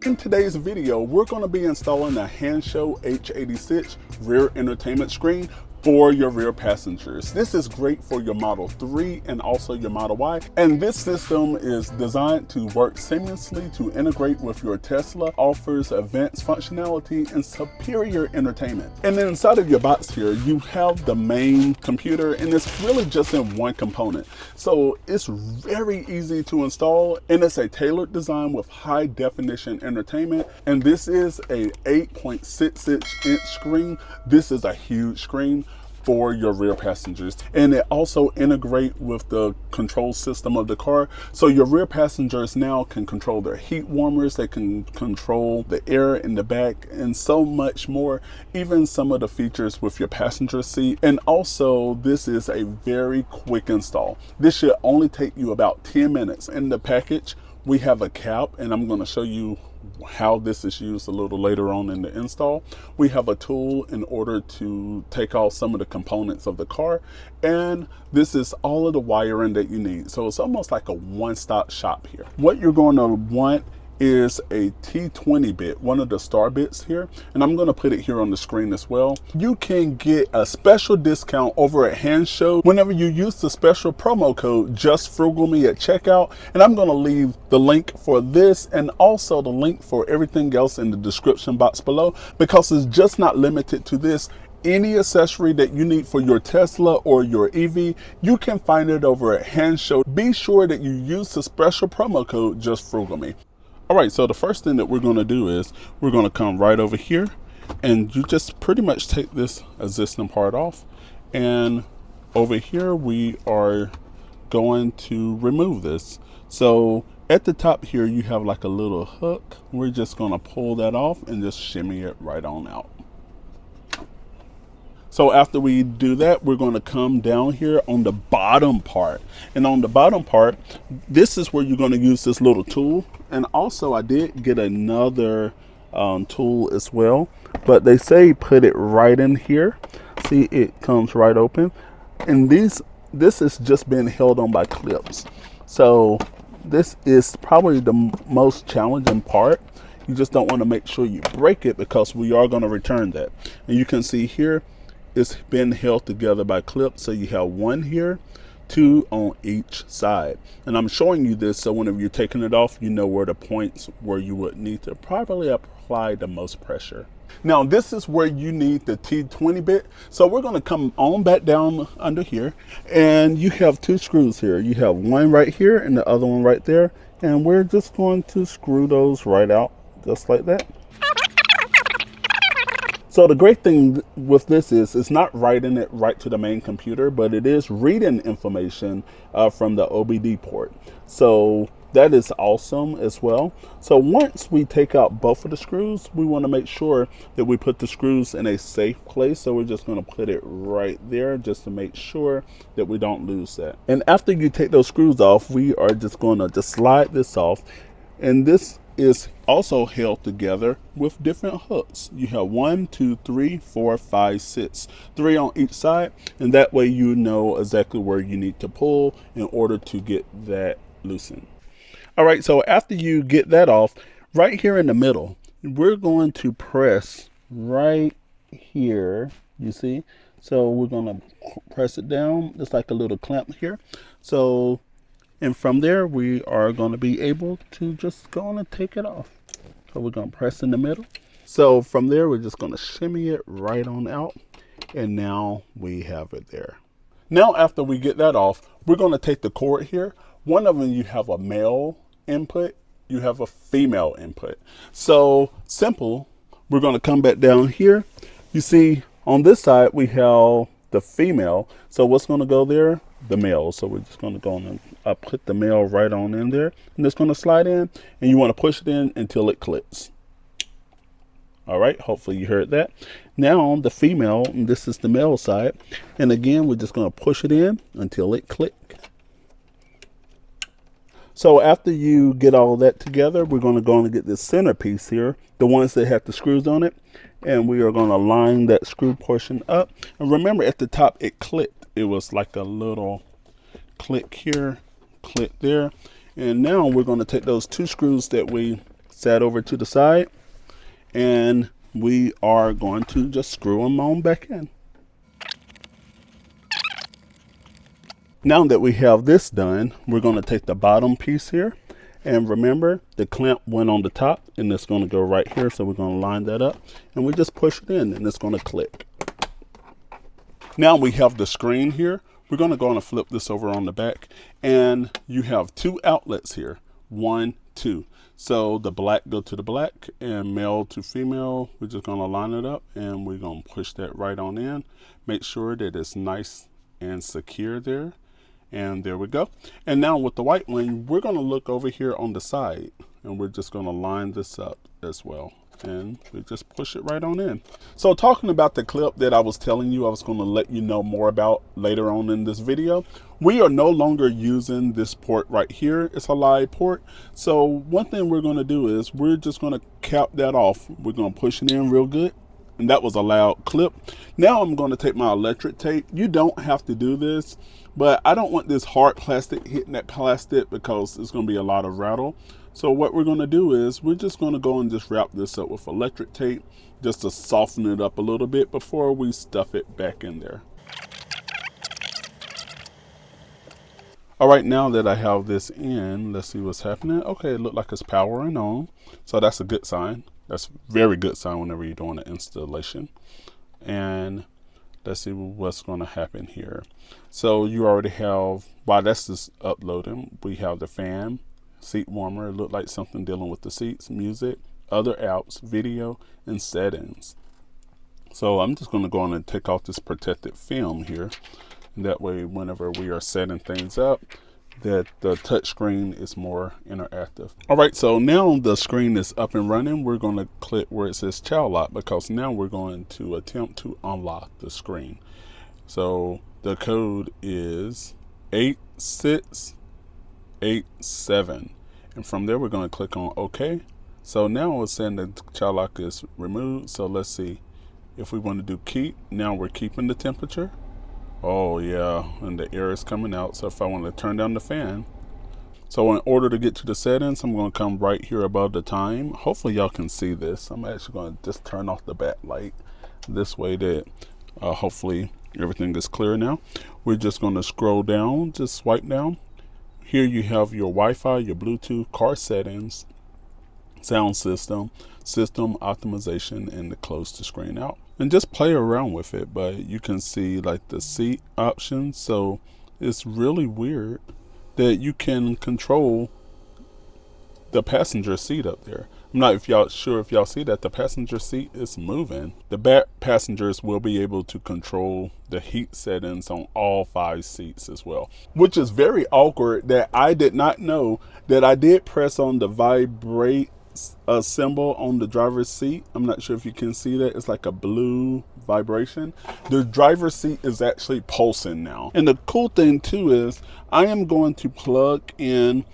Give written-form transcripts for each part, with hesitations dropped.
In today's video, we're going to be installing a Hansshow H86 rear entertainment screen for your rear passengers. This is great for your Model 3 and also your Model Y. And this system is designed to work seamlessly to integrate with your Tesla, offers advanced functionality and superior entertainment. And then inside of your box here, you have the main computer, and it's really just in one component. So it's very easy to install, and it's a tailored design with high definition entertainment. And this is a 8.66-inch screen. This is a huge screen for your rear passengers, and it also integrates with the control system of the car, so your rear passengers now can control their heat warmers, they can control the air in the back, and so much more, even some of the features with your passenger seat. And also, this is a very quick install. This should only take you about 10 minutes. In the package, we have a cap, and I'm going to show you how this is used a little later on in the install. We have a tool in order to take off some of the components of the car, and this is all of the wiring that you need. So it's almost like a one-stop shop here. What you're going to want is a T20 bit, one of the star bits here, and I'm going to put it here on the screen as well. You can get a special discount over at Hansshow whenever you use the special promo code JustFrugalMe at checkout, and I'm going to leave the link for this and also the link for everything else in the description box below, because it's just not limited to this. Any accessory that you need for your Tesla or your EV, you can find it over at Hansshow. Be sure that you use the special promo code JustFrugalMe. All right, so the first thing that we're going to do is we're going to come right over here, and you just pretty much take this existing part off, and over here we are going to remove this. So at the top here you have like a little hook. We're just going to pull that off and just shimmy it right on out. So after we do that, we're going to come down here on the bottom part. And on the bottom part, this is where you're going to use this little tool. And also I did get another tool as well, but they say put it right in here. See, it comes right open. And this is just being held on by clips. So this is probably the most challenging part. You just don't want to make sure you break it, because we are going to return that. And you can see here, it's been held together by clips. So you have one here, two on each side. And I'm showing you this so whenever you're taking it off, you know where the points where you would need to probably apply the most pressure. Now this is where you need the T20 bit. So we're going to come on back down under here, and you have two screws here. You have one right here and the other one right there. And we're just going to screw those right out just like that. So the great thing with this is it's not writing it right to the main computer, but it is reading information from the OBD port. So that is awesome as well. So once we take out both of the screws, we want to make sure that we put the screws in a safe place. So we're just going to put it right there just to make sure that we don't lose that. And after you take those screws off, we are just going to just slide this off. And this is also held together with different hooks. You have 1, 2, 3, 4, 5, 6, 3 on each side, and that way you know exactly where you need to pull in order to get that loosened. All right, so after you get that off, right here in the middle, we're going to press right here, you see? So we're gonna press it down. It's like a little clamp here. So, and from there, we are going to be able to just go on and take it off. So we're going to press in the middle. So from there, we're just going to shimmy it right on out. And now we have it there. Now, after we get that off, we're going to take the cord here. One of them, you have a male input, you have a female input. So simple, we're going to come back down here. You see on this side, we have the female. So what's going to go there? The male. So we're just going to go on and put the male right on in there, and it's going to slide in, and you want to push it in until it clicks. All right, hopefully you heard that. Now on the female, and this is the male side, and again we're just going to push it in until it clicks. So after you get all of that together, we're going to go and get this centerpiece here, the ones that have the screws on it, and we are going to line that screw portion up. And remember, at the top it clicked. It was like a little click here, click there. And now we're going to take those two screws that we set over to the side, and we are going to just screw them on back in. Now that we have this done, we're going to take the bottom piece here, and remember the clamp went on the top and it's going to go right here, so we're going to line that up and we just push it in and it's going to click. Now we have the screen here. We're going to go and flip this over on the back, and you have two outlets here, 1, 2. So the black go to the black and male to female. We're just going to line it up and we're going to push that right on in. Make sure that it's nice and secure there. And there we go. And now with the white one, we're going to look over here on the side and we're just going to line this up as well. And we just push it right on in. So talking about the clip that I was telling you I was going to let you know more about later on in this video, we are no longer using this port right here. It's a live port. So one thing we're going to do is we're just going to cap that off. We're going to push it in real good. And that was a loud clip. Now I'm going to take my electric tape. You don't have to do this, but I don't want this hard plastic hitting that plastic because it's going to be a lot of rattle. So what we're going to do is we're just going to go and just wrap this up with electric tape just to soften it up a little bit before we stuff it back in there. All right, now that I have this in, let's see what's happening. Okay, it looks like it's powering on. So that's a good sign. That's a very good sign whenever you're doing an installation. And let's see what's going to happen here. So you already have, while that's just uploading, we have the fan, seat warmer. It looked like something dealing with the seats, music, other apps, video, and settings. So I'm just going to go on and take off this protected film here. And that way, whenever we are setting things up, that the touch screen is more interactive. All right, so now the screen is up and running. We're going to click where it says child lock because now we're going to attempt to unlock the screen. So the code is 8687, and from there we're going to click on OK. So now it's saying the child lock is removed. So let's see if we want to do keep. Now we're keeping the temperature. Oh yeah, and the air is coming out. So if I want to turn down the fan, so in order to get to the settings, I'm going to come right here above the time. Hopefully y'all can see this. I'm actually going to just turn off the backlight this way that hopefully everything is clear now. We're just going to scroll down, just swipe down. Here you have your Wi-Fi, your Bluetooth, car settings, sound system, system optimization, and the close the screen out. And just play around with it, but you can see like the seat options. So it's really weird that you can control the passenger seat up there. I'm not sure if y'all see that the passenger seat is moving. The back passengers will be able to control the heat settings on all 5 seats as well, which is very awkward that I did not know that I did press on the vibrate symbol on the driver's seat. I'm not sure if you can see that. It's like a blue vibration. The driver's seat is actually pulsing now. And the cool thing too is I am going to plug in,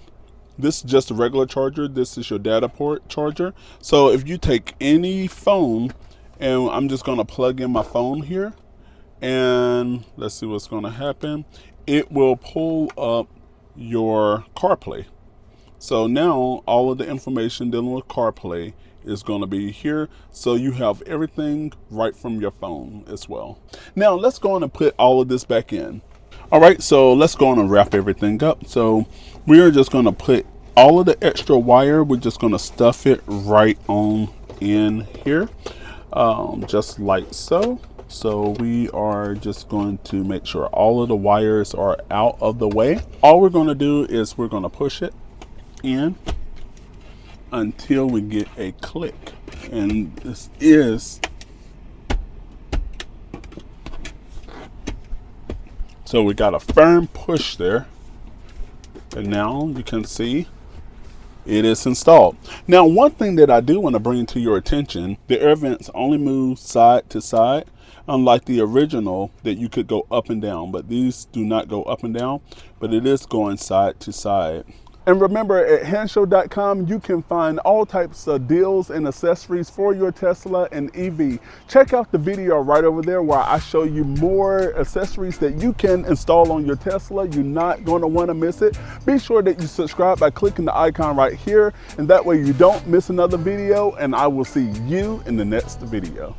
this is just a regular charger. This is your data port charger. So if you take any phone, and I'm just going to plug in my phone here, and let's see what's going to happen. It will pull up your CarPlay. So now all of the information dealing with CarPlay is going to be here. So you have everything right from your phone as well. Now let's go on and put all of this back in. All right, so let's go on and wrap everything up. So we are just going to put all of the extra wire. We're just going to stuff it right on in here, just like so. So we are just going to make sure all of the wires are out of the way. All we're going to do is we're going to push it in until we get a click, and this is, so we got a firm push there, and now you can see it is installed. Now one thing that I do want to bring to your attention, the air vents only move side to side, unlike the original that you could go up and down, but these do not go up and down, but it is going side to side. And remember, at Hansshow.com, you can find all types of deals and accessories for your Tesla and EV. Check out the video right over there where I show you more accessories that you can install on your Tesla. You're not going to want to miss it. Be sure that you subscribe by clicking the icon right here, and that way you don't miss another video, and I will see you in the next video.